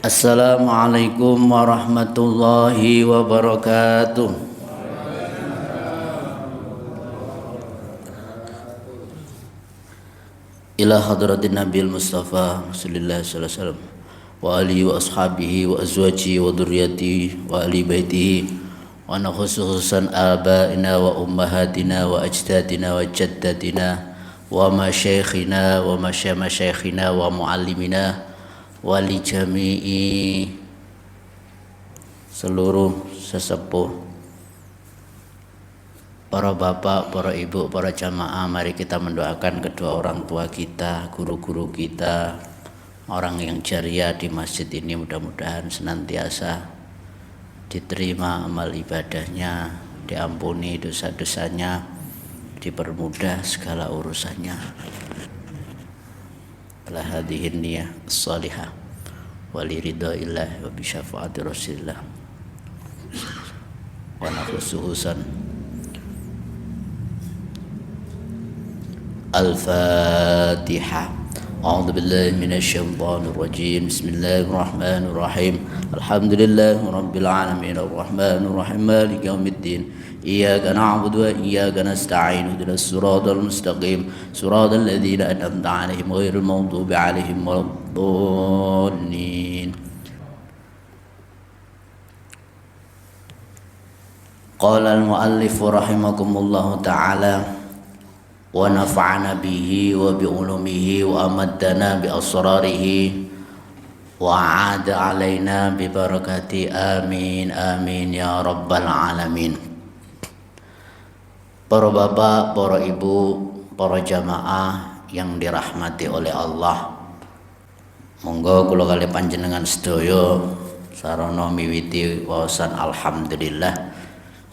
Assalamualaikum warahmatullahi wabarakatuh. Ila hadratin Nabil Mustafa sallallahu alaihi wasallam wa alihi wa ashabihi wa azwajihi wa dzurriyyatihi wa ali baitihi wa khususan abaina wa ummahatina wa ajdadina wa jaddatina wa masyayikhina wa masyayikhina wa muallimina wali jami'i seluruh sesepuh, para bapak, para ibu, para jamaah. Mari kita mendoakan kedua orang tua kita, guru-guru kita, orang yang jariah di masjid ini, mudah-mudahan senantiasa diterima amal ibadahnya, diampuni dosa-dosanya, dipermudah segala urusannya. Ala hadhihi niyah as-salihah wa li ridhaillah wa bi syafaati rasulillah wa nafsuhusan. Al-Fatihah. A'udzu billahi minasy syaithanir rajim. Bismillahirrahmanirrahim. Alhamdulillahi rabbil alamin arrahmanir rahim maliki yaumiddin. Iyyaka na'budu wa iyyaka nasta'in ihdinas siratal mustaqim siratal ladzina an'amta 'alaihim ghairil maghdubi 'alaihim waladdallin. Qala al-muallif rahimakumullahu ta'ala wa nafa'ana bihi wa bi ulumihi wa amaddana bi asrarihi wa 'ada 'alaina bi barakati amin amin ya rabbal alamin. Para bapak, para ibu, para jamaah yang dirahmati oleh Allah, monggo kula kalih panjenengan sedaya sarana miwiti wawasan alhamdulillah.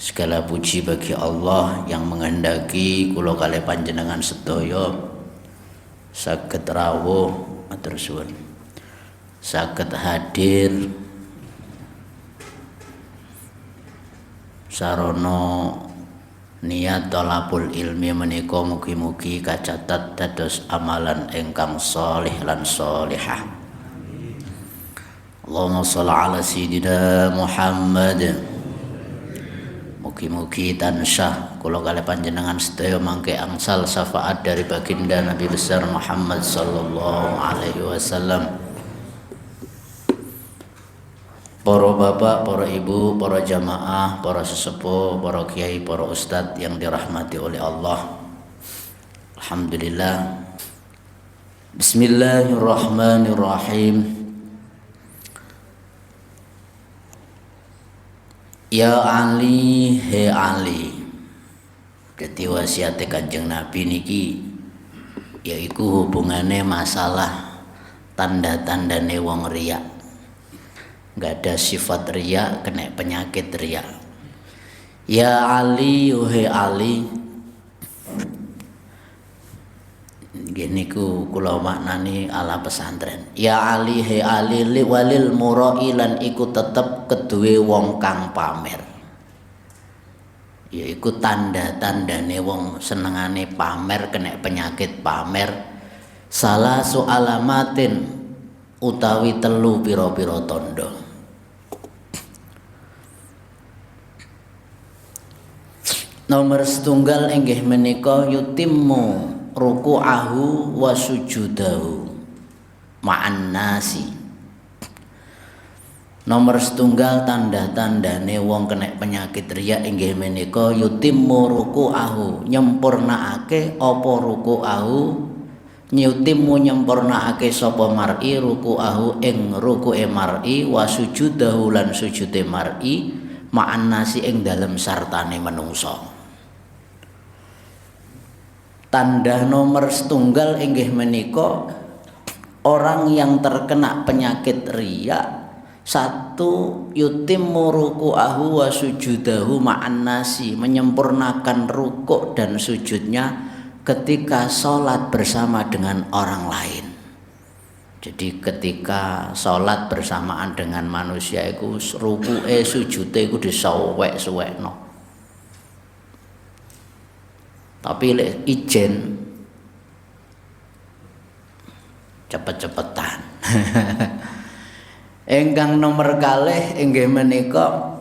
Segala puji bagi Allah yang menghendaki kula kalih panjenengan sedaya saged rawuh, matur suwun, saged hadir sarana niat thalabul ilmi menika mugi-mugi kacatet dados amalan ingkang shalih lan shalihah. Allahumma shalli ala sayyidina Muhammad. Mugi-mugi tansah kula kalih panjenengan sedaya mangke angsal syafaat dari baginda Nabi besar Muhammad sallallahu alaihi wasallam. Para bapak, para ibu, para jamaah, para sesepuh, para kiai, para ustadz yang dirahmati oleh Allah. Alhamdulillah. Bismillahirrahmanirrahim. Ya Ali, he Ali. Dadi wasiate Kanjeng Nabi niki yaiku hubungane masalah tanda-tandane wong riya. Gak ada sifat riya, kena penyakit riya. Ya Ali, yuhe Ali. Gini kula maknani ala pesantren. Ya Ali, he Ali, li walil murai lan iku tetep keduwe wong kang pamer. Ya iku tanda-tandane wong senengane pamer, kena penyakit pamer. Salah alamatin utawi telu pira-pira tandha. Nomor setunggal inggih menika yutimmu ruku'ahu wa sujudahu ma'an nasi. Nomor setunggal tanda-tandane wong kena penyakit riya inggih menika yutimmu ruku'ahu, nyempurnaake apa ruku'ahu, nyutimmu nyempurnaake sapa mar'i ruku'ahu ing ruku'e mar'i wa sujudahu lan sujude mar'i ma'an nasi ing dalem sartane menungso. Tanda nomor setunggal inggih menika orang yang terkena penyakit riya, satu yutimmu ruku'ahu wa sujudahu ma'an nasi, menyempurnakan rukuk dan sujudnya ketika sholat bersama dengan orang lain. Jadi ketika sholat bersamaan dengan manusia itu ruku'e sujude iku disawek-suwekno. Tapi lek ijen cepet-cepetan. Ingkang nomor kalih inggih menika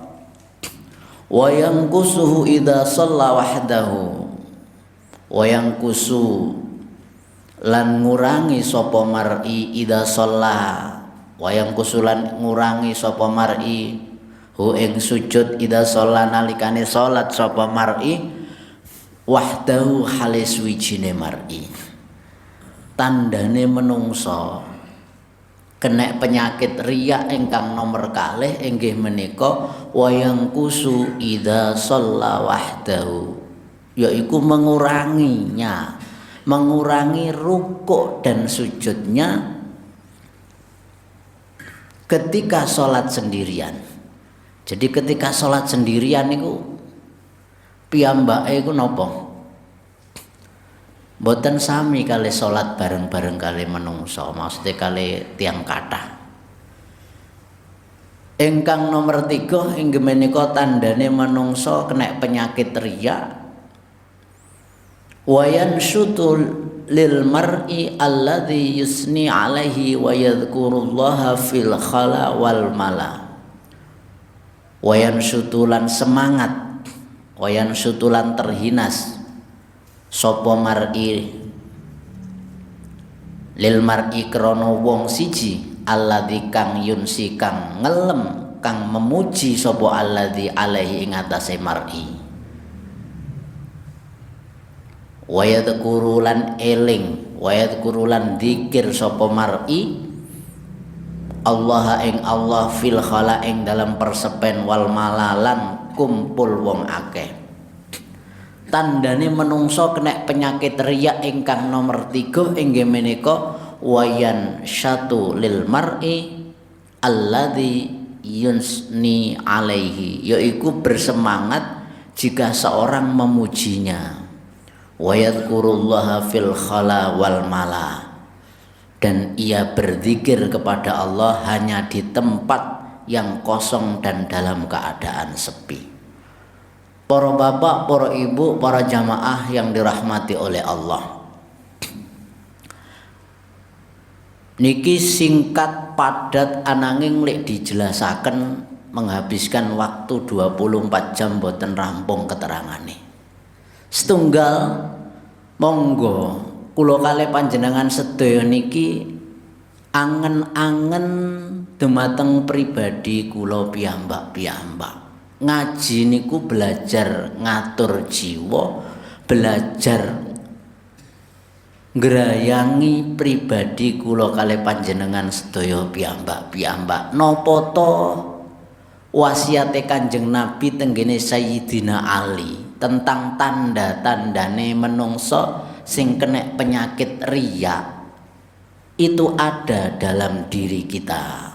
wayang kusuhu idza shalla wahdahu. Wayang kusu lan ngurangi sapa mar'i idza shalla. Wayang kusulan ngurangi sapa mar'i hu ing sujud idza shalla nalikane salat sapa mar'i wahdahu halis wijine mar'i. Tandane menungso kena penyakit riya ingkang nomor kalih inggih menika wayang kusu idza shalla wahdahu, yaiku mengurangi rukuk dan sujudnya ketika sholat sendirian. Jadi ketika sholat sendirian niku piyambake iku napa? Mboten sami kali sholat bareng-bareng kali menungso, maksudnya kali tiang kathah. Ingkang nomor 3 inggih menika tandane menungso kena penyakit riya. Wayan syutul lil mar'i alladhi yusni alaihi wa yadhkurullaha fil khala wal mala. Wayan syutulan semangat, wayan syutulan terhinas sapa mar'i lil mar'i krana wong siji alladzi kang yunsi kang ngelem kang memuji sapa alladzi alaihi ing atase mar'i wa yadhkuru lan eling wa yadhkuru lan dzikir sapa mar'i Allah ing Allah fil khala ing dalam persepen wal malalan kumpul wong akeh. Tandane menungso kena penyakit riya ingkang nomor 3 inggih menika wayan syatu lil mar'i alladzi yunsni alaihi, yaiku bersemangat jika seorang memujinya. Wa yadhkurullaha fil khala wal mala, dan ia berzikir kepada Allah hanya di tempat yang kosong dan dalam keadaan sepi. Para bapak, para ibu, para jamaah yang dirahmati oleh Allah. Niki singkat padat ananging lek dijelasaken menghabiskan waktu 24 jam boten rampung keterangane. Setunggal monggo kula kalih panjenengan sedaya niki angen-angen dumateng pribadi kula piyambak-piyambak. Ngaji niku belajar ngatur jiwa, belajar ngrayangi pribadi kula kalih panjenengan sedaya piyambak-piyambak. Napa to wasiate Kanjeng Nabi tenggene Sayyidina Ali tentang tanda-tandane menungso sing kena penyakit riya itu ada dalam diri kita.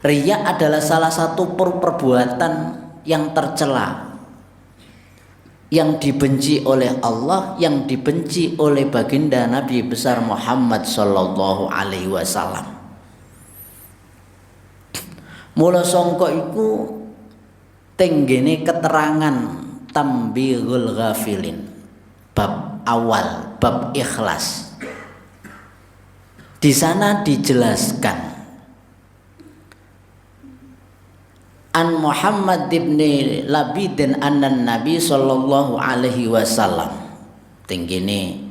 Riya adalah salah satu perbuatan yang tercela, yang dibenci oleh Allah, yang dibenci oleh baginda Nabi besar Muhammad sallallahu alaihi wasallam. Mula sangka iku tenggene keterangan Tambihul Ghafilin bab awal, bab ikhlas. Di sana dijelaskan An Muhammad ibn Labidin annan Nabi sallallahu alaihi wasallam. Tenggene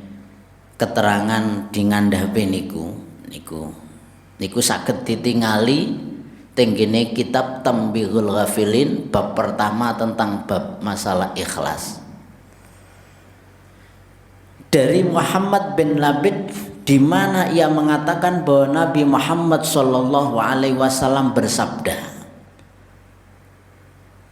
keterangan dingandhape niku saged ditingali tenggene kitab Tambihul Ghafilin bab pertama tentang bab masalah ikhlas. Dari Muhammad bin Labid di mana ia mengatakan bahwa Nabi Muhammad sallallahu alaihi wasallam bersabda,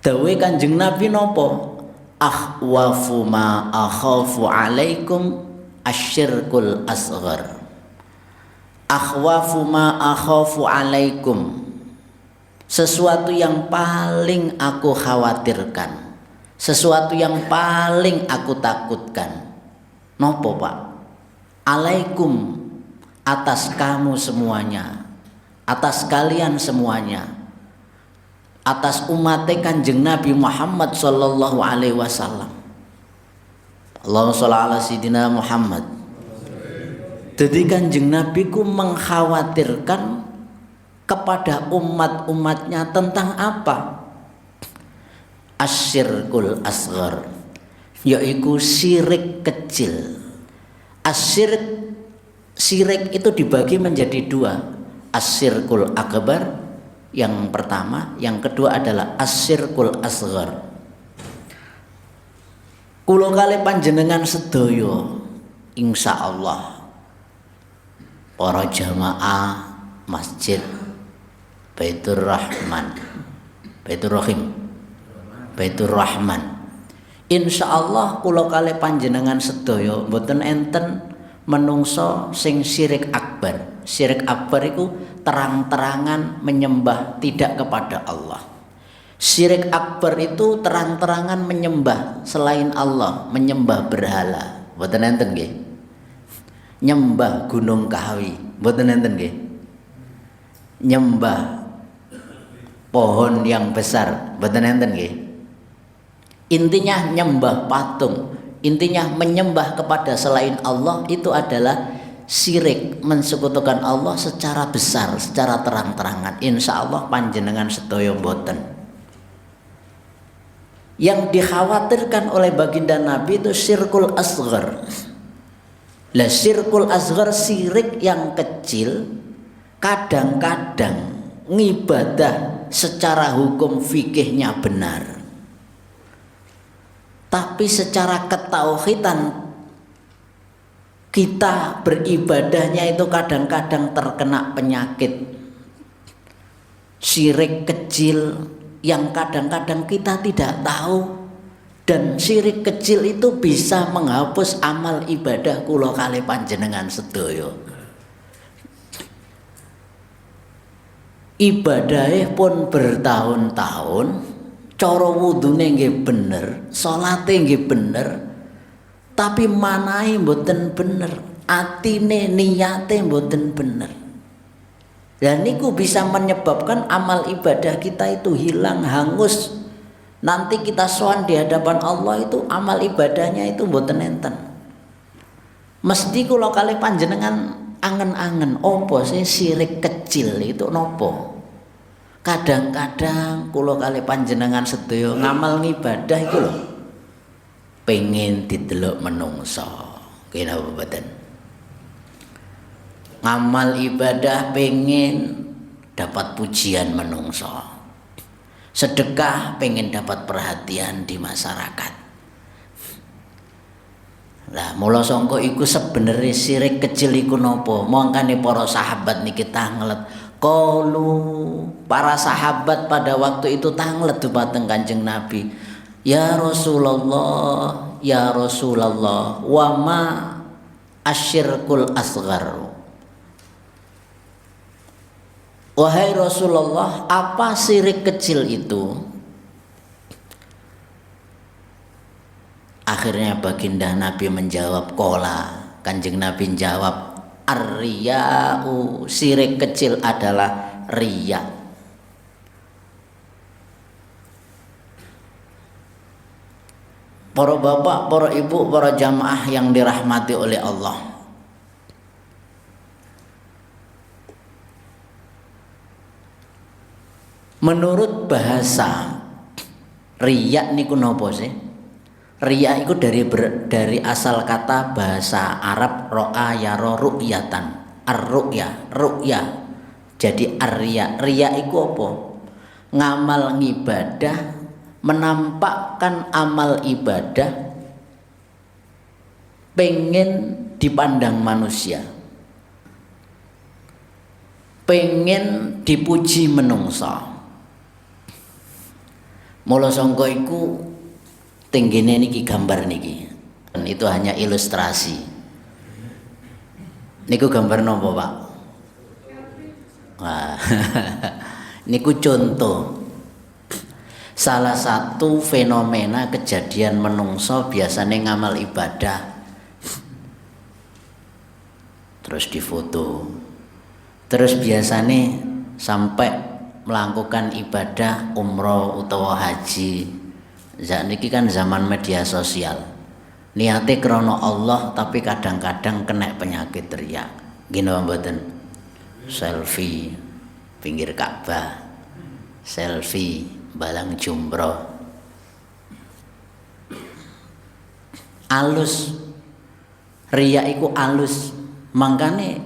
dawe Kanjeng Nabi nopo? Akhwafu ma akhafu alaikum asyirkul asghar. Akhwafu ma akhafu alaikum, sesuatu yang paling aku khawatirkan, sesuatu yang paling aku takutkan. Nopo Pak? Alaikum, atas kamu semuanya, atas kalian semuanya, atas umat Kanjeng Nabi Muhammad sallallahu alaihi wasallam. Allahumma shalli ala sayyidina Muhammad. Jadi Kanjeng Nabi ku mengkhawatirkan kepada umat-umatnya tentang apa? Asyirkul asghar, yaitu syirik kecil. Syirik itu dibagi menjadi dua, asyirkul akbar yang pertama, yang kedua adalah asyirkul asghar. Kula kali panjenengan sedaya insyaallah para jamaah masjid Baitur Rahman, Baitur Rahim, Baitur Rahman, insyaallah kula kali panjenengan sedaya mboten enten menungso sing syirik akbar. Syirik akbar itu terang-terangan menyembah tidak kepada Allah. Syirik akbar itu terang-terangan menyembah selain Allah, menyembah berhala. Mboten enten nggih. Nyembah Gunung Kawi, mboten enten nggih. Nyembah pohon yang besar, mboten enten nggih. Intinya nyembah patung, intinya menyembah kepada selain Allah itu adalah syirik, mensekutukan Allah secara besar, secara terang-terangan. Insya Allah panjenengan sedaya mboten. Yang dikhawatirkan oleh baginda Nabi itu syirkul asghar. Lah syirkul asghar, syirik yang kecil, kadang-kadang ngibadah secara hukum fikihnya benar, tapi secara ketauhidan kita beribadahnya itu kadang-kadang terkena penyakit syirik kecil yang kadang-kadang kita tidak tahu, dan syirik kecil itu bisa menghapus amal ibadah kula kali panjenengan sedaya. Ibadahnya pun bertahun-tahun, cara wudune nggih bener, salate nggih bener, tapi manahe mboten bener, atine niyate mboten bener. Dan niku bisa menyebabkan amal ibadah kita itu hilang, hangus. Nanti kita sowan di hadapan Allah itu amal ibadahnya itu mboten enten. Mesti kula kali panjenengan angen-angen opo sih syirik kecil itu nopo. Kadang-kadang kula kali panjenengan sedaya ngamal ngibadah iku lho pengen didelok menungso. Kenapa mboten? Ngamal ibadah pengen dapat pujian menungso, sedekah pengen dapat perhatian di masyarakat. Lah mula sangka iku sebenarnya syirik kecil iku napa? Mangkane para sahabat niki tanglet. Qalu, para sahabat pada waktu itu tanglet dumateng Kanjeng Nabi. Ya Rasulullah, ya Rasulullah, wa ma asyirkul asghar. Wahai Rasulullah, apa syirik kecil itu? Akhirnya baginda Nabi menjawab, qala, Kanjeng Nabi menjawab, ar-riya'u, syirik kecil adalah riya. Para bapak, para ibu, para jamaah yang dirahmati oleh Allah, menurut bahasa riya niku napa sih? Riya itu dari asal kata bahasa Arab ro'a yaro ru'yatan, ar-ru'ya, ru'ya. Jadi ar-riya, riya iku apa? Ngamal ngibadah, menampakkan amal ibadah pengen dipandang manusia, pengen dipuji menungso. Mula sangka iku tinggine niki gambar niki. Dan itu hanya ilustrasi. Niku gambar napa, Pak? Wah. Niku contoh salah satu fenomena kejadian menungso biasanya ngamal ibadah terus difoto, terus biasanya sampai melakukan ibadah umroh utawa haji. Niki kan zaman media sosial, niate krono Allah tapi kadang-kadang kena penyakit riya. Gini mboten, selfie pinggir Ka'bah, selfie balang jumroh. Alus riya iku alus, mangkane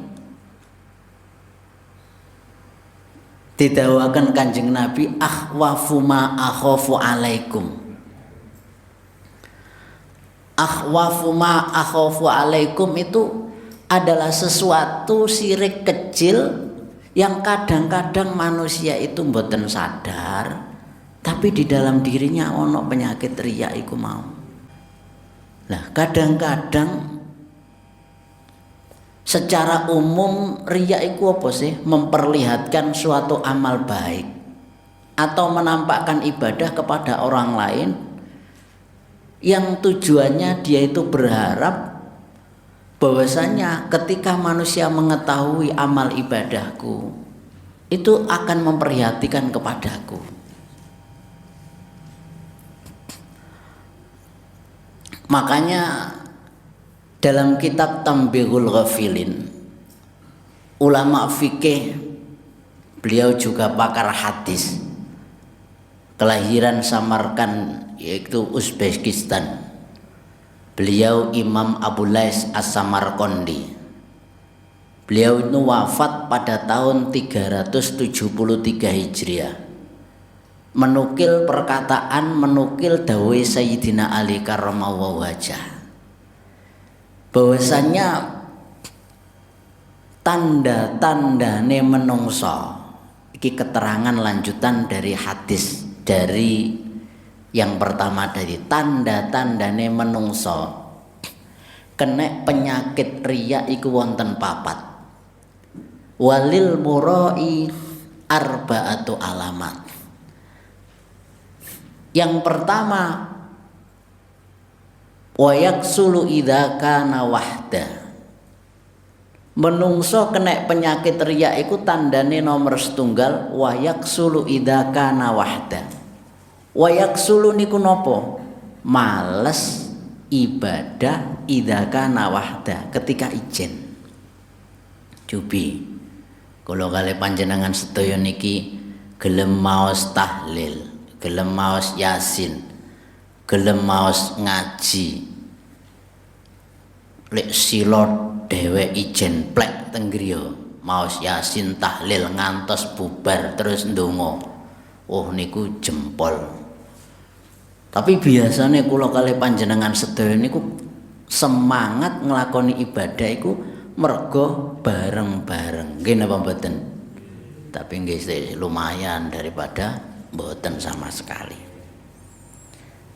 didhawuhaken Kanjeng Nabi akhwafu ma akhafu alaikum. Akhwafu ma akhafu alaikum itu adalah sesuatu syirik kecil yang kadang-kadang manusia itu mboten sadar, tapi di dalam dirinya ono penyakit riya iku mau. Nah, kadang-kadang secara umum riya iku apa sih? Memperlihatkan suatu amal baik atau menampakkan ibadah kepada orang lain yang tujuannya dia itu berharap bahwasanya ketika manusia mengetahui amal ibadahku itu akan memperhatikan kepadaku. Makanya dalam kitab Tambihul Ghafilin, ulama fikih, beliau juga pakar hadis, kelahiran Samarkand yaitu Uzbekistan. Beliau Imam Abu Lais As-Samarqandi. Beliau itu wafat pada tahun 373 Hijriah. Menukil perkataan, menukil dawuh Sayyidina Ali karramallahu wajhah, bahwasanya tanda-tandane menungso iki keterangan lanjutan dari hadis dari yang pertama, dari tanda-tandane menungso kena penyakit riya iku wonten papat. Walil murai arba'atu alamat. Yang pertama, wa yaksulu idza kana wahda. Menungso kena penyakit riya iku tandane nomor setunggal wa yaksulu idza kana wahda. Wa yaksulu niku napa? Males ibadah idza kana wahda, ketika ijen. Jubi kula kalih panjenengan sedaya niki gelem maos tahlil, gelem maos yasin, gelem maos ngaji, lek silot dhewe ijen plek teng griya maos yasin tahlil ngantos bubar terus ndonga, oh niku jempol. Tapi biasanya kula kalih panjenengan sedaya niku semangat nglakoni ibadah iku mergo bareng-bareng, nggih napa mboten? Tapi nggih lumayan daripada mboten sama sekali.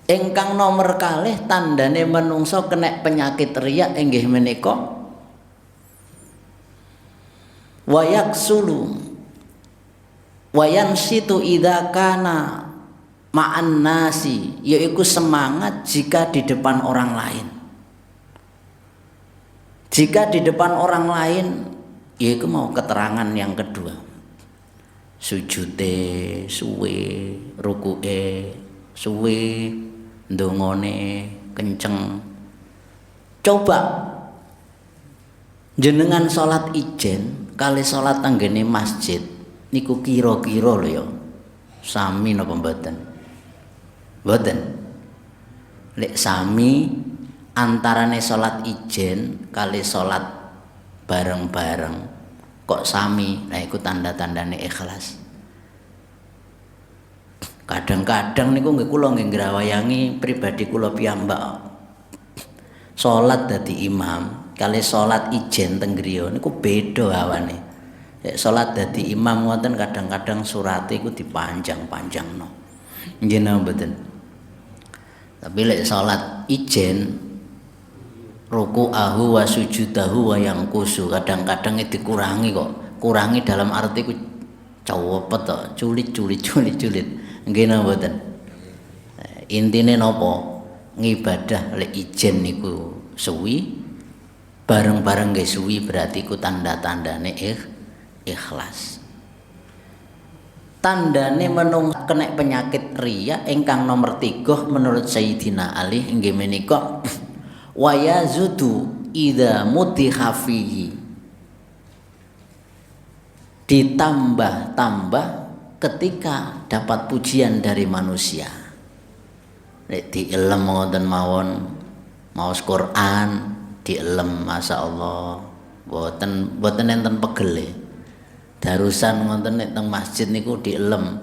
Ingkang nomor kalih tandane menungso kena penyakit riya inggih menika wayaksulu wayansitu idza kana ma'an nasi, yaitu semangat jika di depan orang lain. Jika di depan orang lain, yaitu mau keterangan yang kedua. Sujude suwe, ruku'e suwe, ndongone kenceng. Coba jenengan salat ijen kali salat tanggane masjid niku kira-kira lho ya. Sami napa mboten? Mboten. Lek sami antarane salat ijen kali salat bareng-bareng kok sami, nah iku tanda-tandane ikhlas. Kadang-kadang niku nggih kula nggih nggrawayangi pribadi kula piyambak. Salat dadi imam kali salat ijen teng griya niku beda hawane. Lek salat dadi imam wonten kadang-kadang surate iku dipanjang-panjangno. Nggih napa mboten? Tapi lek salat ijen ruku'ahu wa sujudahu wa yangkusu, kadang-kadang dikurangi kok. Kurangi dalam arti ku cawepet to, culit. Nggih napa mboten? Intine napa? Ngibadah lek ijen niku suwi, bareng-bareng nggih suwi, berarti ku tanda-tandane ikhlas. Tandane menung kena penyakit riya ingkang nomor 3 menurut Sayyidina Ali inggih menika wa yazudu idza mutiha fihi. ditambah-tambah ketika dapat pujian dari manusia. Nek dielem ngoten mawon maos Quran dielem masyaallah boten enten pegele. Darusan ngoten nek teng masjid niku dielem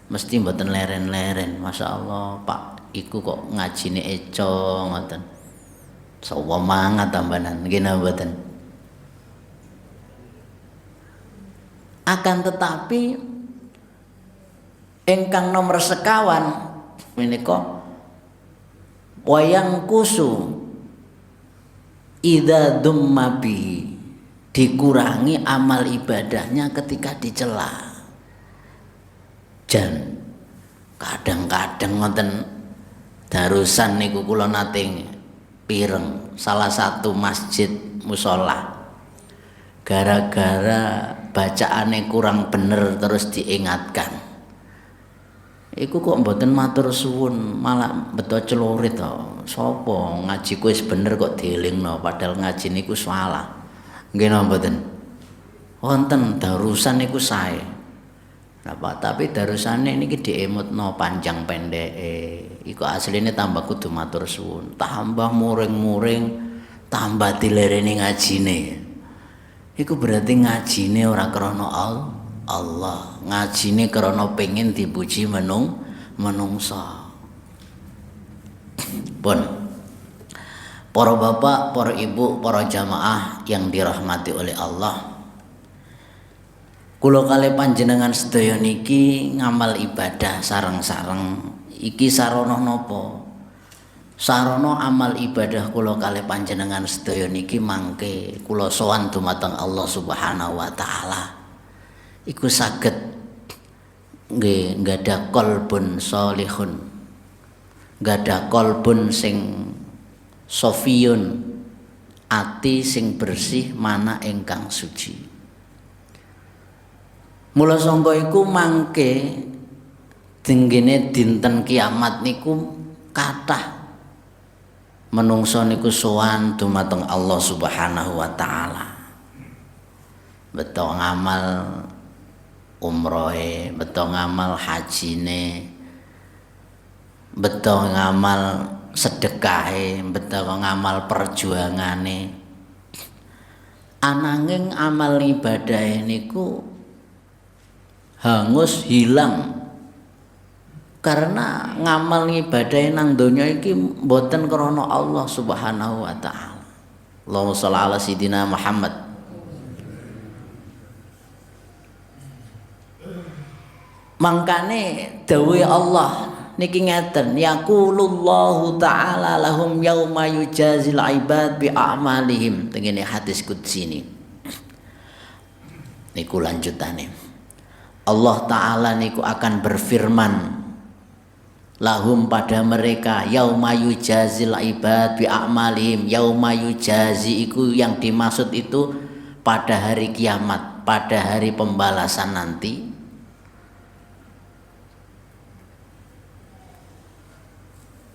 mesti mboten leren-leren. Masyaallah Pak iku kok ngajine eco ngoten. Sawa mangat tambahan nggih napa mboten. Akan tetapi ingkang nomor sekawan menika wayang kusu idza dumma bihi, dikurangi amal ibadahnya ketika dicela. Jan kadang-kadang ngoten darusan niku kula nate pireng salah satu masjid mushola gara-gara bacaane kurang bener terus diingatkan. Iku kok mboten matur suwun malah beto celurit to. Sapa ngaji ku wis bener kok dielingno padahal ngaji niku salah. Nggih napa mboten? Wonten darusan niku sae. Napa tapi darusane niki diemutno panjang pendeke. Iku asline tambah kudu matur suwun, tambah muring-muring, tambah dilereni ngajine. Iku berarti ngajine ora krana Allah, ngajine krana pengen dipuji menungsa. Pun para bapak, para ibu, para jamaah yang dirahmati oleh Allah. Kula kalih panjenengan sedaya niki ngamal ibadah sareng-sareng iki sarana napa? Sarana amal ibadah kula kalih panjenengan sedaya niki mangke kula sowan dumateng Allah Subhanahu wa taala. Iku saged nggih nggadah qalbun sholihun, nggadah qalbun sing sofiyun, ati sing bersih, mana ingkang suci. Mula sangka iku mangke dinggene dinten kiamat niku kathah menungso niku sowan dumateng Allah Subhanahu wa taala. Beto ngamal umrohe, beto ngamal hajine, beto ngamal sedekahe, beto ngamal perjuangane. Ananging amal ibadah niku hangus hilang karena ngamal ibadah nang donya iki mboten krana Allah Subhanahu wa taala. Allahumma shalli ala sayidina Muhammad. Mangkane dawuh Allah niki ngeten, yaqulullahu ta'ala lahum yauma yujazil ibad bi a'malihim. Tengene hadis qudsi ini. Niku lanjutane. Allah Ta'ala niku akan berfirman lahum pada mereka yauma yujazil ibad bi a'malihim. Yauma yujazi iku yang dimaksud itu pada hari kiamat, pada hari pembalasan nanti.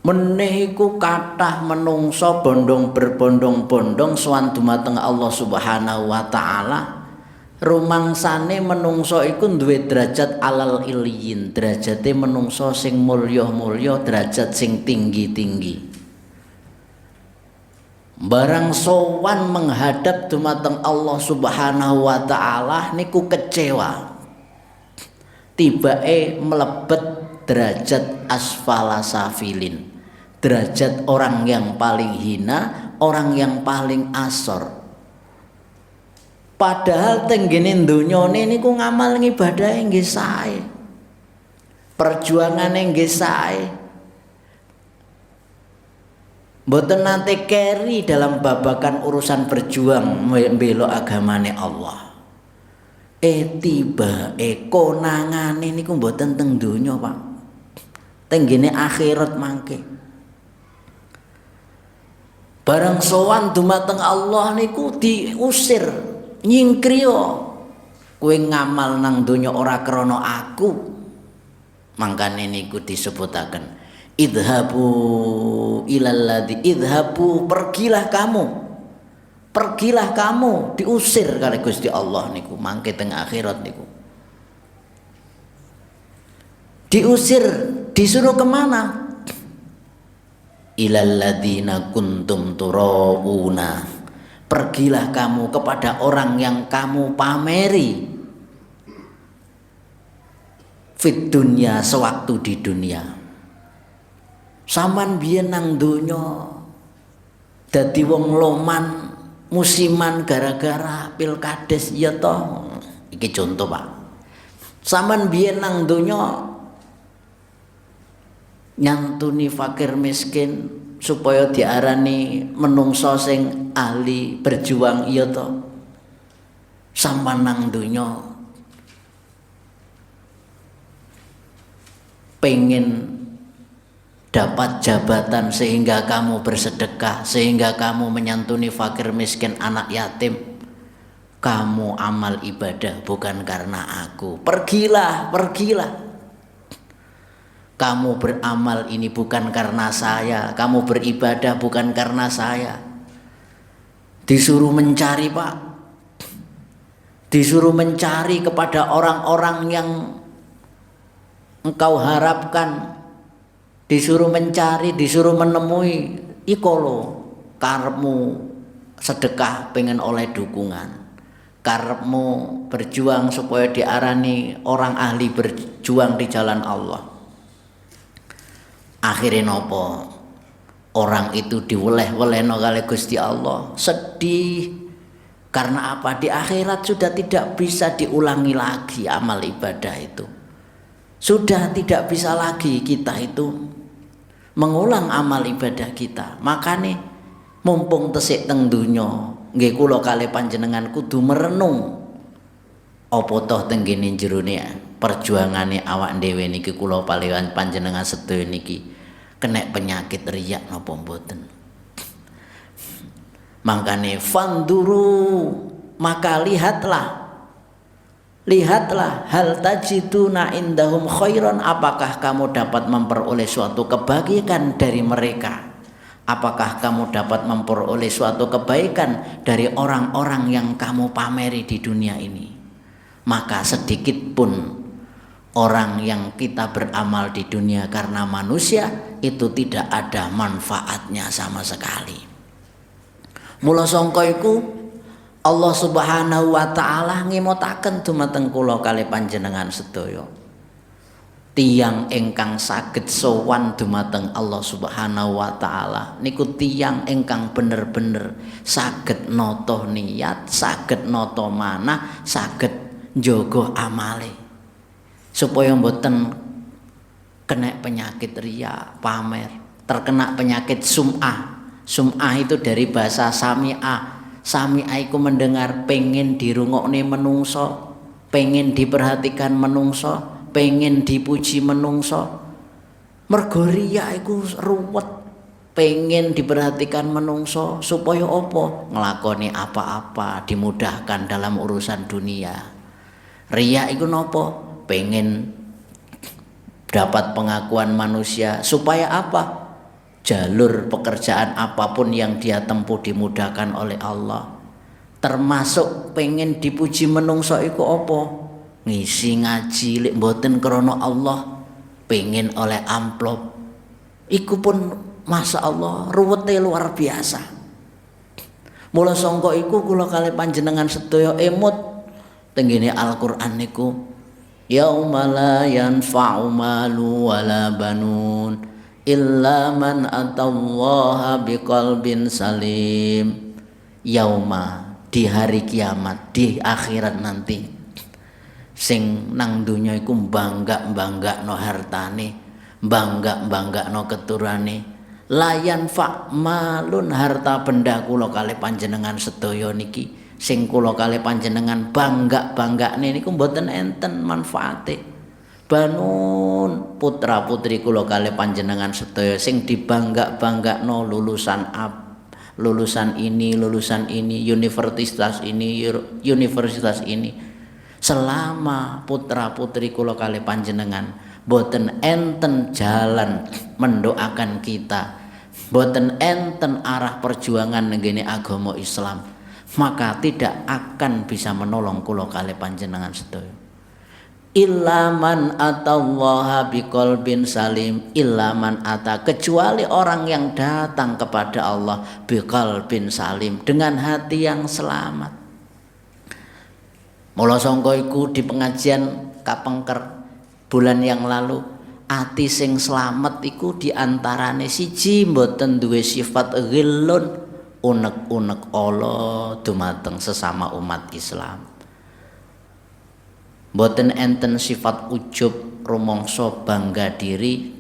Meneh iku kathah menungso bondong berbondong-bondong sowan dumateng Allah Subhanahu wa taala. Rumangsane menungso iku duwe derajat alal iliyin, derajate menungso sing mulya-mulya, derajat sing tinggi-tinggi. Barang sowan menghadap dumateng Allah Subhanahu wa taala niku kecewa. Tibake mlebet derajat asfala safilin. Derajat orang yang paling hina, orang yang paling asor. Padahal tenggene donyane niku ngamal ngibadahe nggih sae. Perjuangane nggih sae. Mboten nate keri dalam babakan urusan berjuang mbela agamane Allah. Tiba konangane niku mboten teng donya, Pak. Tenggene akhirat mangke. Barang sowan dumateng Allah niku diusir, nyingkriya. Kowe ngamal nang donya ora krana aku. Mangkane niku disebutaken idhabu ilalladzi idhabu, pergilah kamu. Pergilah kamu, diusir kali Gusti Allah niku mangke teng akhirat niku. Diusir, disuruh kemana? Ilal ladzina kuntum turauna. Pergilah kamu kepada orang yang kamu pameri fit dunya, sewaktu di dunia. Saman biyen nang donya dadi wong loman musiman gara-gara pilkades ya toh. Iki contoh Pak. Saman biyen nang donya nyantuni fakir miskin supaya diarani menungso sing ahli berjuang iya toh. Sampeyan nang donya pengen dapat jabatan sehingga kamu bersedekah, sehingga kamu menyantuni fakir miskin anak yatim. Kamu amal ibadah bukan karena aku. Pergilah. Kamu beramal ini bukan karena saya. Kamu beribadah bukan karena saya. Disuruh mencari Pak. Disuruh mencari kepada orang-orang yang engkau harapkan, disuruh mencari, disuruh menemui. Ikolo karepmu sedekah pengen oleh dukungan, karepmu berjuang supaya diarani orang ahli berjuang di jalan Allah. Akhirnya nopo? Orang itu diweleh-welehno kali Gusti Allah, sedih. Karena apa? Di akhirat sudah tidak bisa diulangi lagi amal ibadah itu. Sudah tidak bisa lagi kita itu mengulang amal ibadah kita. Makanya mumpung tesik teng donya nggih kula kalih panjenengan kudu merenung apa toh teng kene jerone perjuangane awak dhewe niki kula palihan panjenengan sedaya niki kena penyakit riya napa mboten. Mangkane fanduru, maka lihatlah hal tajiduna indahum khairan, apakah kamu dapat memperoleh suatu kebaikan dari mereka? Apakah kamu dapat memperoleh suatu kebaikan dari orang-orang yang kamu pameri di dunia ini? Maka sedikit pun orang yang kita beramal di dunia karena manusia itu tidak ada manfaatnya sama sekali. Mula sangka iku Allah Subhanahu wa taala ngemotaken dumateng kula kalih panjenengan sedaya. Tiyang ingkang saged sowan dumateng Allah Subhanahu wa taala niku tiyang ingkang bener-bener saged nata niat, saged nata manah, saged njaga amale. Supaya mboten kena penyakit riya, pamer, terkena penyakit sum'ah. Sum'ah itu dari bahasa sami'ah. Sami'ah iku mendengar, pengen dirungokne menungso, pengen diperhatikan menungso, pengen dipuji menungso. Mergo riya iku ruwet, pengen diperhatikan menungso supaya apa? Nglakoni apa-apa dimudahkan dalam urusan dunia. Riya iku napa? Pengen dapat pengakuan manusia supaya apa? Jalur pekerjaan apapun yang dia tempuh dimudahkan oleh Allah. Termasuk pengen dipuji menungso iku apa? Ngisi ngaji lek mboten krana Allah, pengen oleh amplop. Iku pun masya Allah ruwete luar biasa. Mula sangka iku kula kalih panjenengan sedaya emut tenggene Al-Qur'an niku. Yauma la yanfa'u malu wala banun illa man atallaha biqalbin salim. Yauma, di hari kiamat, di akhirat nanti, sing nang dunya iku bangga-banggakno hartane, bangga-banggakno keturane, layan fa malun, harta benda kula kalih panjenengan sedaya niki sing kula kalih panjenengan bangga-banggakne niku mboten enten manfaate. Banun, putra putri kula kalih panjenengan sedaya sing dibangga-banggakno lulusan lulusan ini, universitas ini. Selama putra putri kula kalih panjenengan boten enten jalan mendoakan kita, boten enten arah perjuangan ngene agama Islam, maka tidak akan bisa menolong kula kalih panjenengan sedaya. Illa man atallaha biqalbin salim, illa man ata, kecuali orang yang datang kepada Allah biqalbin salim, dengan hati yang selamat. Mula sangka iku di pengajian kapengker bulan yang lalu, ati sing slamet iku diantarane siji mboten duwe sifat ghillun, unek-unek Allah dumateng sesama umat Islam. Mboten enten sifat ujub, rumangsa bangga diri,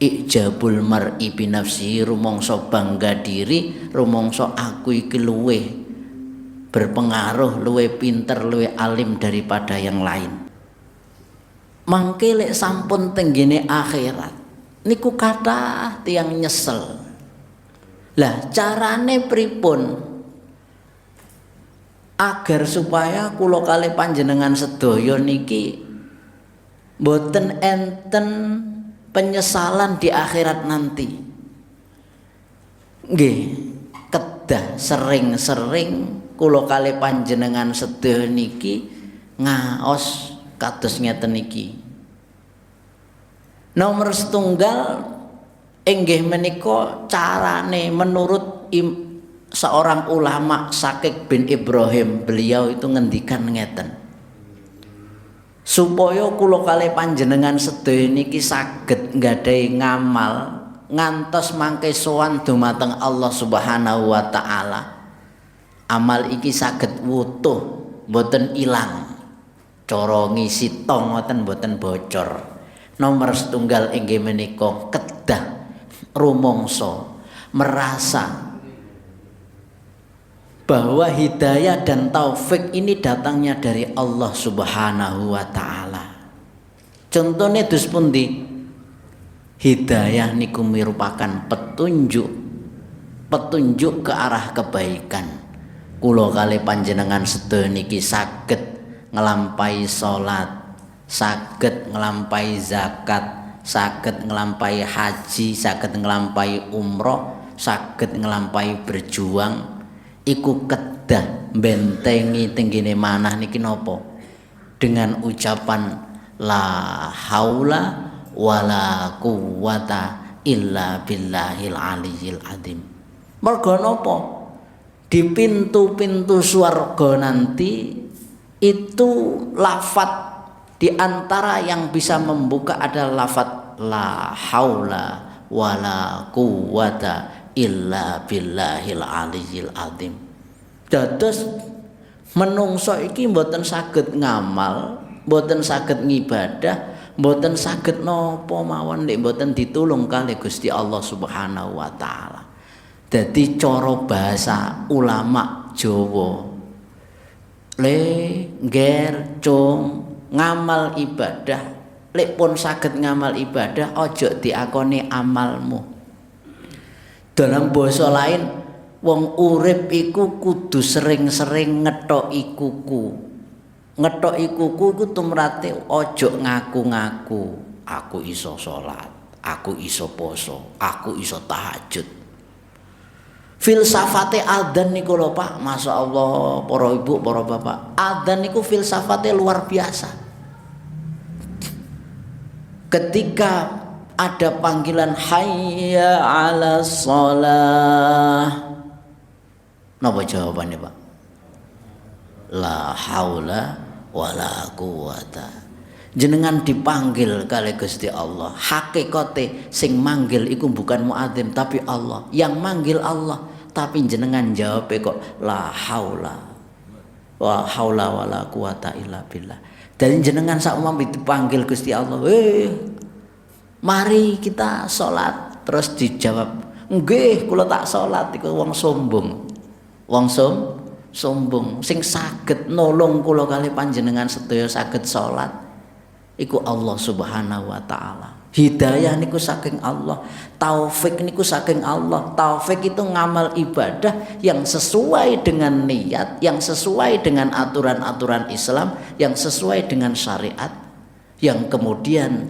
ijabul mar'i bi nafsihi, rumangsa bangga diri, rumangsa aku iki luweh berpengaruh, luweh pinter, luweh alim daripada yang lain. Mangke lek sampun tenggene akhirat niku kathah tiyang nyesel. Lah carane pripun agar supaya kula kalih panjenengan sedaya niki mboten enten penyesalan di akhirat nanti? Nggih, kedah sering-sering kula kalih panjenengan sedaya niki ngaos kados ngeten niki. Nomor setunggal inggih menika carane menurut seorang ulama Syakik bin Ibrahim, beliau itu ngendikan ngeten, supaya kula kalih panjenengan sedaya niki saged nggadahi ngamal ngantos mangke sowan dumateng Allah Subhanahu wa taala. Amal iki saged wutuh, mboten ilang. Cara ngisi tong ngoten mboten bocor. Nomor setunggal inggih menika kedah rumangsa merasa bahwa hidayah dan taufik ini datangnya dari Allah Subhanahu wa taala. Contohnya dus pundi? Hidayah niku merupakan petunjuk ke arah kebaikan. Kula kalih panjenengan sedaya niki saged nglampahi salat, saged nglampahi zakat, saged nglampahi haji, saged nglampahi umroh, saged nglampahi berjuang. Iku kedah bentengi tenggine manah niki napa? Dengan ucapan la haula wala quwata illa billahil aliyyil azim. Mergo napa? Di pintu-pintu swarga nanti itu lafaz di antara yang bisa membuka adalah lafaz la haula wala quwata illa billahil aliyyil azim. Dados menungso iki mboten saged ngamal, mboten saged ngibadah, mboten saged napa mawon nek mboten ditulung kalih Gusti Allah Subhanahu wa taala. Dadi cara bahasa ulama Jawa, le ngger cung ngamal ibadah, lek pun saged ngamal ibadah aja diakoni amalmu. Dalam bahasa lain, wong urip iku kudu sering-sering ngethoki kuku. Ngethoki kuku iku tumrate aja ngaku-ngaku, aku iso salat, aku iso poso, aku iso tahajud. Filsafate adzan niku lho Pak, masyaallah para ibu, para bapak. Adzan niku filsafate luar biasa. Ketika ada panggilan hayya 'alas shalah, napa jawabannya Pak? La haula wala quwata. Jenengan dipanggil kali Gusti Allah. Hakikate sing manggil iku bukan muadzin tapi Allah. Yang manggil Allah, tapi jenengan jawab kok la haula wala quwata illa billah. Dan jenengan sak umpama dipanggil Gusti Allah, mari kita sholat, terus dijawab, nggih kula tak sholat, iku wong sombong. Wong sombong sing saged nolong kula kali panjenengan sedaya saged sholat iku Allah Subhanahu wa taala. Hidayah niku saking Allah, taufik niku saking Allah. Taufik itu ngamal ibadah yang sesuai dengan niat, yang sesuai dengan aturan-aturan Islam, yang sesuai dengan syariat, yang kemudian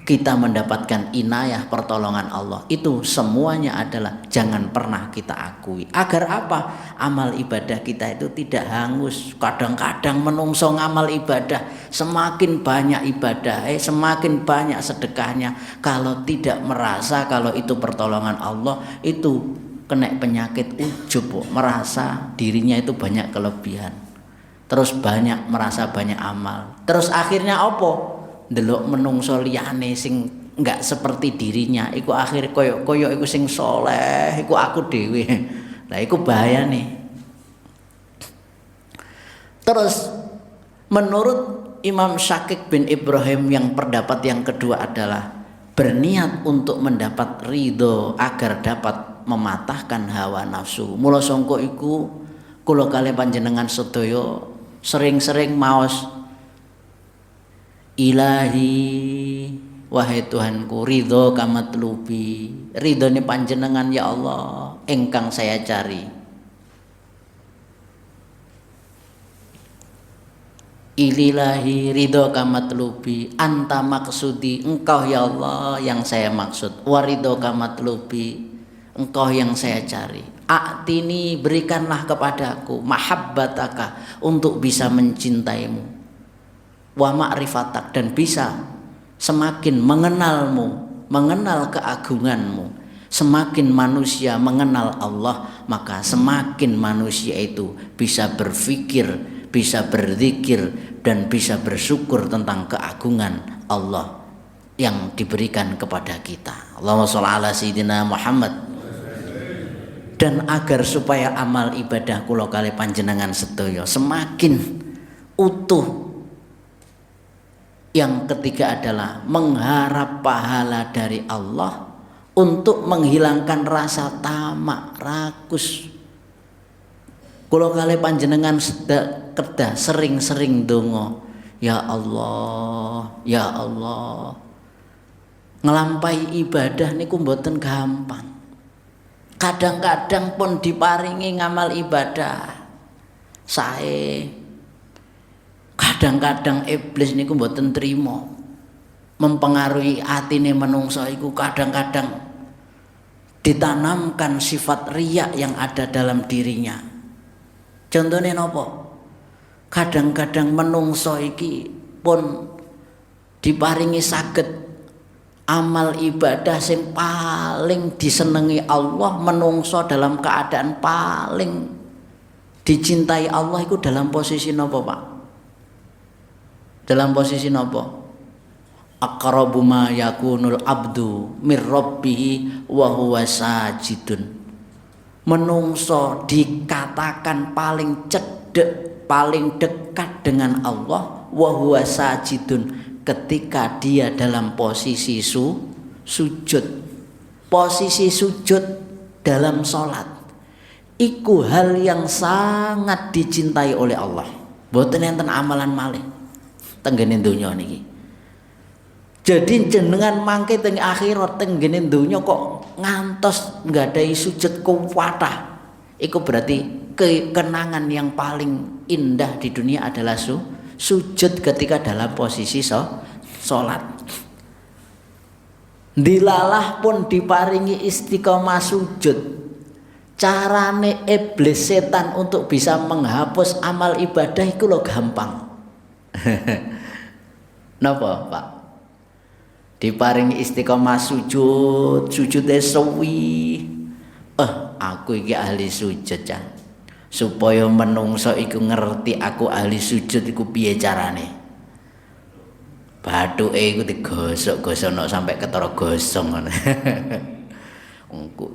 kita mendapatkan inayah pertolongan Allah, itu semuanya adalah jangan pernah kita akui. Agar apa? Amal ibadah kita itu tidak hangus. Kadang-kadang menungso ngamal ibadah, semakin banyak ibadah, semakin banyak sedekahnya, kalau tidak merasa kalau itu pertolongan Allah, itu kena penyakit ujub, merasa dirinya itu banyak kelebihan, terus banyak merasa banyak amal, terus akhirnya apa? Delok menungso liyane sing enggak seperti dirinya, iku akhir koyo iku sing soleh, iku aku dhewe. Lah iku bahaya nih. Terus menurut Imam Syakik bin Ibrahim yang pendapat yang kedua adalah berniat untuk mendapat ridho agar dapat mematahkan hawa nafsu. Mula sangka iku kula kalih panjenengan sedaya sering-sering maos Ilahi, wahai Tuhanku, ridho kamatlubi, ridho ni panjenengan ya Allah engkang saya cari. Ililahi ridho kamatlubi, anta maksudi, engkau ya Allah yang saya maksud. Waridho kamatlubi, engkau yang saya cari. A'tini, berikanlah kepadaku mahabbataka, untuk bisa mencintaimu, wa ma'rifatak, dan bisa semakin mengenalmu, mengenal keagunganmu. Semakin manusia mengenal Allah, maka semakin manusia itu bisa berpikir, bisa berzikir, dan bisa bersyukur tentang keagungan Allah yang diberikan kepada kita. Allahumma sholli ala sayyidina Muhammad. Dan agar supaya amal ibadah kula kalih panjenengan sedaya semakin utuh, yang ketiga adalah mengharap pahala dari Allah untuk menghilangkan rasa tamak, rakus. Kula kalih panjenengan kedah sering-sering donga, ya Allah, ya Allah. Ngelampai ibadah niku mboten gampang. Kadang-kadang pun diparingi ngamal ibadah sae, kadang-kadang iblis niku mboten trima, mempengaruhi atine menungso iku. Kadang-kadang ditanamkan sifat riya yang ada dalam dirinya. Contohnya nopo? Kadang-kadang menungso iki pun diparingi saged amal ibadah sing paling disenengi Allah, menungso dalam keadaan paling dicintai Allah iku dalam posisi nopo, Pak? Dalam posisi nopo? Aqrabu ma yakunul abdu mir rabbih wa huwa sajidun. Menungso dikatakan paling cedek, paling dekat dengan Allah, wa huwa sajidun, ketika dia dalam posisi sujud. Posisi sujud dalam sholat iku hal yang sangat dicintai oleh Allah. Mboten enten amalan malih tenggene donya niki. Jadi jenengan mangke teng akhirat tenggene donya kok ngantos nggadahi sujud kuwatah, iku berarti kenangan yang paling indah di dunia adalah sujud ketika dalam posisi sholat. Dilalah pun diparingi istiqomah sujud. Carane iblis setan untuk bisa menghapus amal ibadah itu lo gampang. Napa, Pak? Diparingi istiqomah sujud, sujudnya suwi. Aku iki ahli sujud ya. Supaya menungso iku ngerti aku ahli sujud iku piye carane. Bathuke iku digosok-gosokno sampai ketara gosong ngono.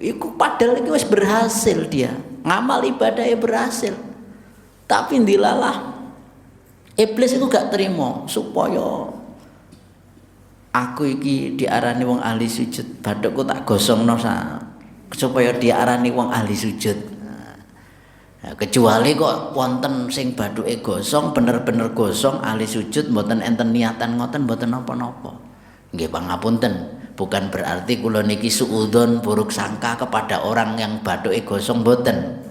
Iku padahal iku wis berhasil dia. Ngamal ibadahnya berhasil. Tapi dilalah iblis itu gak terima supaya aku iki diarani wong ahli sujud, bathukku tak gosongno supaya diarani wong ahli sujud. Nah, kecuali kok wonten sing bathuke gosong, bener-bener gosong ahli sujud, mboten enten niatan ngoten, mboten napa-napa. Nggih pangapunten, bukan berarti kula niki suudzon, buruk sangka kepada orang yang bathuke gosong, mboten.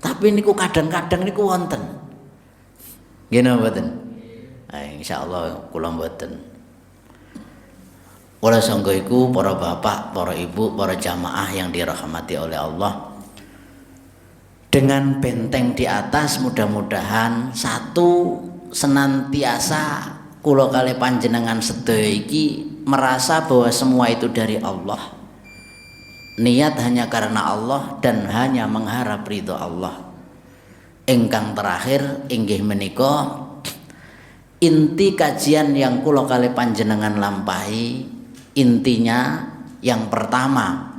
Tapi niku kadang-kadang niku wonten. Nggih napa mboten? Insyaallah kula mboten. Oleh sangga iku para bapak, para ibu, para jamaah yang dirahmati oleh Allah. Dengan benteng di atas mudah-mudahan satu senantiasa kula kali panjenengan sedaya iki merasa bahwa semua itu dari Allah. Niat hanya karena Allah dan hanya mengharap ridho Allah. Ingkang terakhir inggih menika inti kajian yang kula kali panjenengan lampahi. Intinya yang pertama,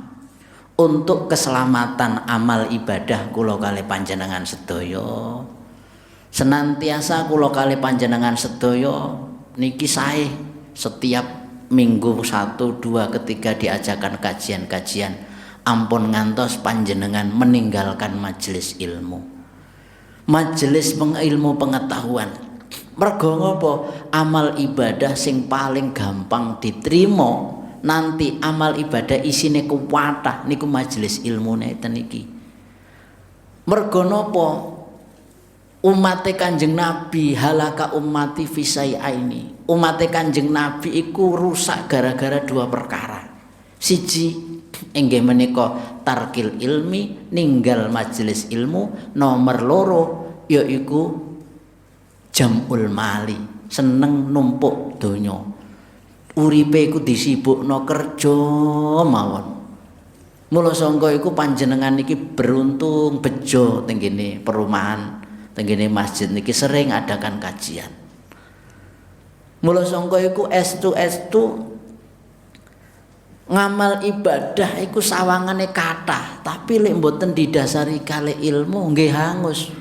untuk keselamatan amal ibadah kula kali panjenengan sedaya senantiasa kula kali panjenengan sedaya niki sae setiap minggu 1, 2 ketika diajarkan kajian-kajian ampun ngantos panjenengan meninggalkan majelis ilmu, majelis ilmu pengetahuan. Mergo ngopo? Amal ibadah sing paling gampang diterima nanti amal ibadah isine kuwatah niku majelis ilmune ten iki. Mergo napa? Umate Kanjeng Nabi halaka ummati fisai'aini. Umate Kanjeng Nabi iku rusak gara-gara dua perkara. Siji inggih menika tarkil ilmi, ninggal majelis ilmu. Nomor loro yaiku jamul mali, seneng numpuk donya. Uripe iku disibukno kerja mawon. Mula sangka iku panjenengan niki beruntung bejo teng kene perumahan, teng kene masjid niki sering adakan kajian. Mula sangka iku estu ngamal ibadah iku sawangane kathah, tapi lek mboten didasari kalih ilmu nggih hangus.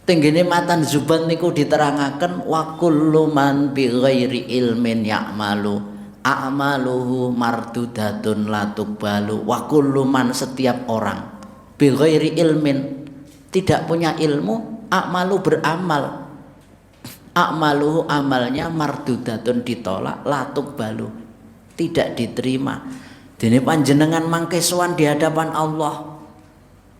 Tenggene matan Zubat niku diterangaken wa kullu man bi ghairi ilmin ya'malu a'maluhu mardudatun la tuqbalu. Wa kullu man, setiap orang, bi ghairi ilmin, tidak punya ilmu, a'malu beramal, a'maluhu amalnya mardudatun ditolak, la tuqbalu tidak diterima. Dene panjenengan mangke sowan di hadapan Allah.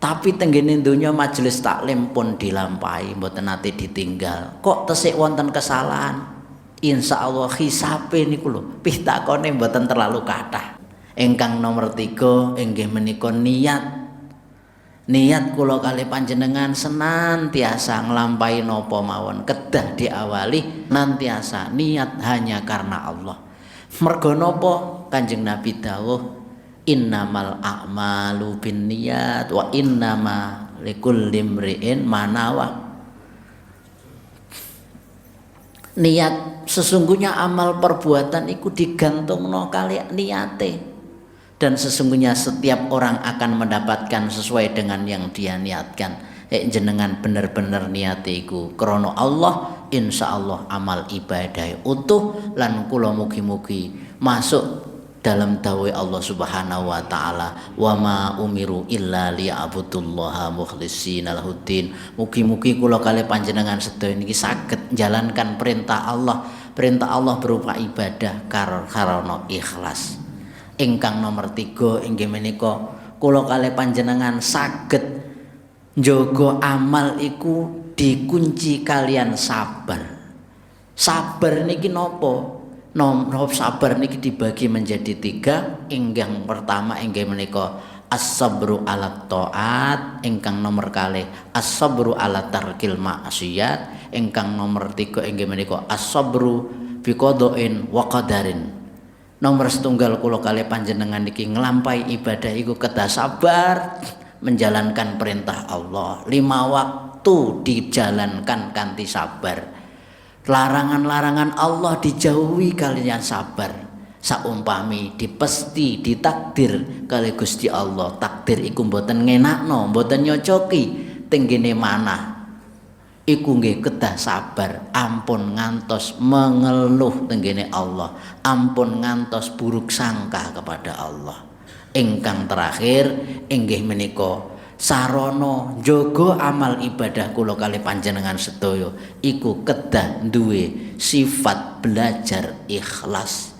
Tapi tenggene donya majelis taklim pun dilampahi mboten nate ditinggal. Kok tesik wonten kesalahan? Insyaallah hisabe niku lho pitakone mboten terlalu kathah. Ingkang nomor 3 inggih menika niat. Niat kula kali panjenengan senantiasa nglampahi napa mawon kedah diawali nantiasa niat hanya karena Allah. Mergo napa Kanjeng Nabi dawuh innamal a'malu binniyat wa innama likulli imri'in ma nawa. Niat, sesungguhnya amal perbuatan itu digantungno kali niate, dan sesungguhnya setiap orang akan mendapatkan sesuai dengan yang dia niatkan. Jenengan bener-bener niate iku krana Allah, insyaallah amal ibadah utuh lan kula mugi-mugi masuk dalam dawuh Allah Subhanahu wa taala, wa ma umiru illa liya'budullaha mukhlishina lahuddin. Mugi-mugi kula kalih panjenengan sedaya niki saged jalankan perintah Allah. Perintah Allah berupa ibadah karena ikhlas. Ingkang nomor 3 inggih menika kula kalih panjenengan saged njaga amal iku dikunci kalian sabar. Sabar niki napa? Sabar niki dibagi menjadi 3. Ingkang pertama inggih menika as-sabru ala taat, ingkang nomor kalih as-sabru ala tarkil maksiat, ingkang nomor 3 inggih menika as-sabru bi qada'in wa qadarin. Nomor setunggal kula kalih panjenengan niki nglampahi ibadah iku kedah sabar menjalankan perintah Allah. 5 waktu dijalankan kanthi sabar. Larangan-larangan Allah dijauhi kalian sabar. Saumpami dipesti ditakdir kali Gusti Allah, takdir iku mboten ngenakno, mboten nyocoki tenggene manah. Iku nggih kedah sabar, ampun ngantos mengeluh tenggene Allah, ampun ngantos buruk sangka kepada Allah. Ingkang terakhir inggih menika sarana njaga amal ibadah kula kali panjenengan sedaya iku kedah duwe sifat belajar ikhlas.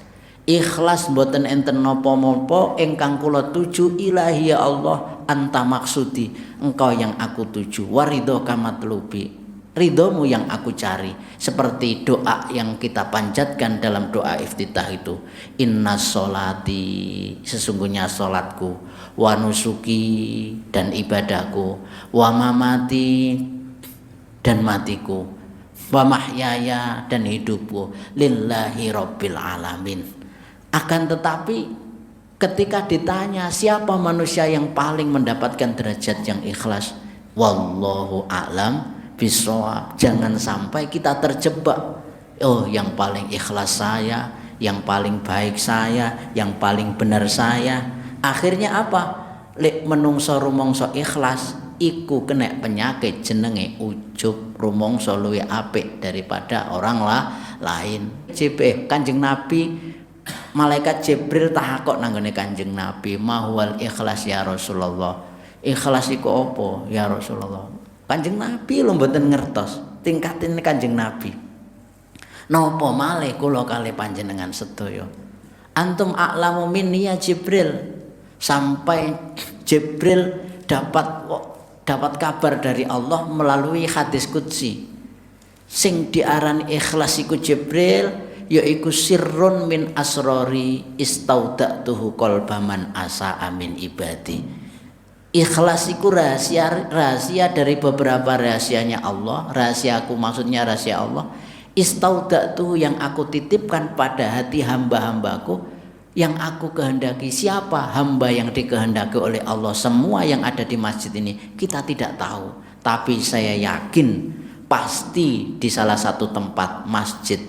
Ikhlas mboten enten napa-napa ingkang kula tuju ilahi ya Allah anta maksudi, engkau yang aku tuju, waridho kamatlubi, ridhomu yang aku cari. Seperti doa yang kita panjatkan dalam doa iftitah itu, inna sholati, sesungguhnya sholatku, wa nusuki, dan ibadahku, wa mamati, dan matiku, wa mahyaya, dan hidupku, lillahi rabbil alamin. Akan tetapi ketika ditanya siapa manusia yang paling mendapatkan derajat yang ikhlas, wallahu a'lam bisawab, jangan sampai kita terjebak, oh yang paling ikhlas saya, yang paling baik saya, yang paling benar saya. Akhirnya apa? Lek menungso rumongso ikhlas iku kena penyakit jenenge ujub, rumongso luwih apik daripada orang lain. Kanjeng Nabi, malaikat Jibril takok nanggone Kanjeng Nabi, mahwal ikhlas ya Rasulullah, ikhlas iku apa ya Rasulullah? Kanjeng Nabi lho mboten ngertos tingkatin Kanjeng Nabi. Napa malih kula kalih panjenengan sedaya, antum a'lamu minni ya Jibril, sampai Jibril dapat kabar dari Allah melalui hadis qudsi. Sing diarani ikhlas iku Jibril yaiku sirrun min asrori istaudatuhu qalbaman asa amin ibadi. Ikhlas itu rahasia dari beberapa rahasianya Allah. Rahasiaku maksudnya rahasia Allah. Istaudatu, yang aku titipkan pada hati hamba-hambaku, yang aku kehendaki. Siapa hamba yang dikehendaki oleh Allah? Semua yang ada di masjid ini kita tidak tahu, tapi saya yakin pasti di salah satu tempat masjid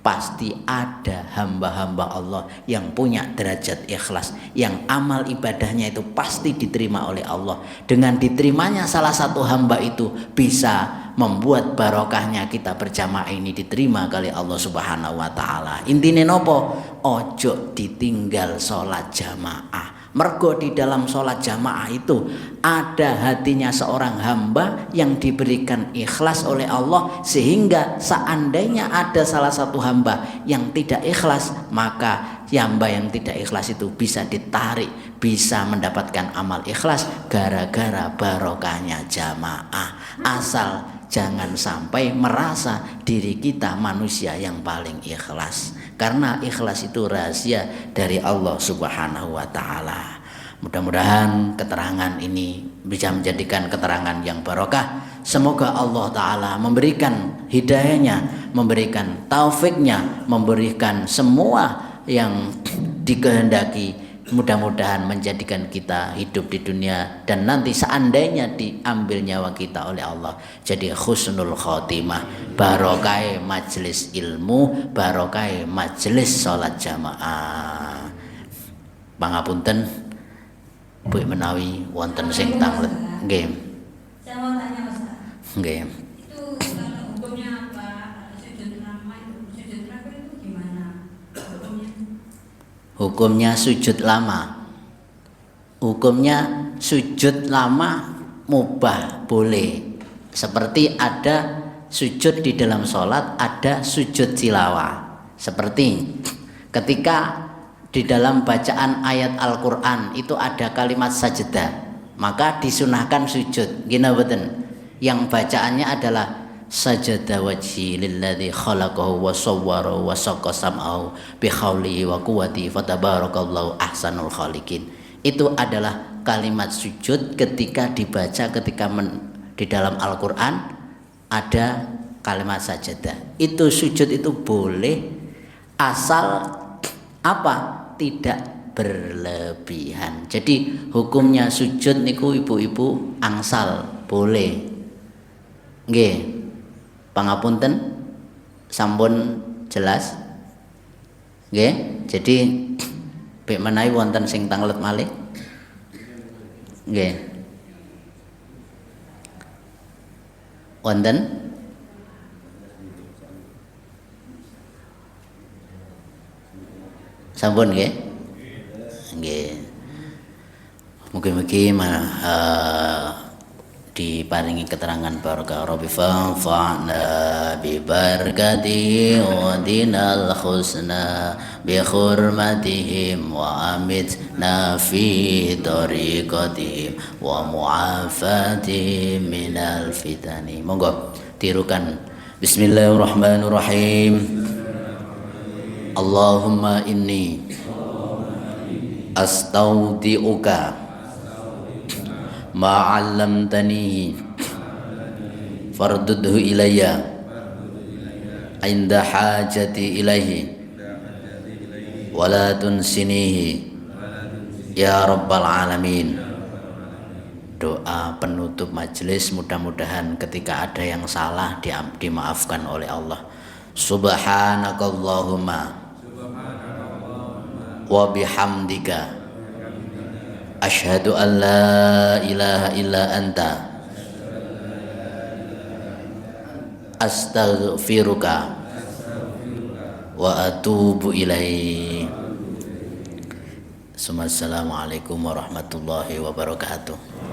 pasti ada hamba-hamba Allah yang punya derajat ikhlas, yang amal ibadahnya itu pasti diterima oleh Allah. Dengan diterimanya salah satu hamba itu bisa membuat barokahnya kita berjamaah ini diterima kali Allah Subhanahu wa taala. Intine nopo? Ojo ditinggal sholat jamaah. Mergo di dalam sholat jamaah itu ada hatinya seorang hamba yang diberikan ikhlas oleh Allah, sehingga seandainya ada salah satu hamba yang tidak ikhlas, maka hamba yang tidak ikhlas itu bisa ditarik, bisa mendapatkan amal ikhlas gara-gara barokahnya jamaah. Asal jangan sampai merasa diri kita manusia yang paling ikhlas, karena ikhlas itu rahasia dari Allah Subhanahu wa taala. Mudah-mudahan keterangan ini bisa menjadikan keterangan yang barokah. Semoga Allah taala memberikan hidayahnya, memberikan taufiknya, memberikan semua yang dikehendaki. Mudah-mudahan menjadikan kita hidup di dunia dan nanti seandainya diambil nyawa kita oleh Allah jadi husnul khotimah, barokai majelis ilmu, barokai majelis sholat jamaah. Pangapunten Bu menawi wonten sing tanglet. Nggih. Saya mau tanya Ustaz. Nggih. Itu kalau hukumnya apa? Sujud lama itu, sujud terakhir itu gimana hukumnya? Hukumnya sujud lama. Hukumnya sujud lama mubah, boleh. Seperti ada sujud di dalam sholat, ada sujud tilawah. Seperti ketika di dalam bacaan ayat Al-Quran itu ada kalimat sajdah, maka disunahkan sujud. Gina betul. Yang bacaannya adalah sajada wajhi lilladzi khalaqahu wa sawwarahu wa saqqa sam'ahu bi khaulihi wa quwwati fatabarakallahu ahsanul khaliqin. Itu adalah kalimat sujud ketika dibaca di dalam Al-Quran ada kalimat sajadah. Itu sujud itu boleh asal apa? Tidak berlebihan. Jadi hukumnya sujud niku ibu-ibu angsal boleh. Nggih. Pangapunten sampun jelas. Nggih. Jadi bek menawi wonten sing tanglet malih. Nggih. Wonten? Sampun nggih? Nggih. Mugi-mugi diparingi keterangan barokah Rabbi fa'na bi barakatihi wa dinal husna bi hurmatihim wa amitna fi tariqatihim wa mu'afatihim minal fitani. Monggo tirukan. Bismillahirrahmanirrahim. Allahumma inni astaudi'uka ma 'allamtanihi fardudhu ilayya inda hajati ilaihi wala tunsinihi ya rabbal alamin. Doa penutup majelis, mudah-mudahan ketika ada yang salah dimaafkan oleh Allah. Subhanakallahumma wa bihamdika asyhadu an la ilaha illa anta astaghfiruka wa atubu ilaih. Assalamualaikum warahmatullahi wabarakatuh.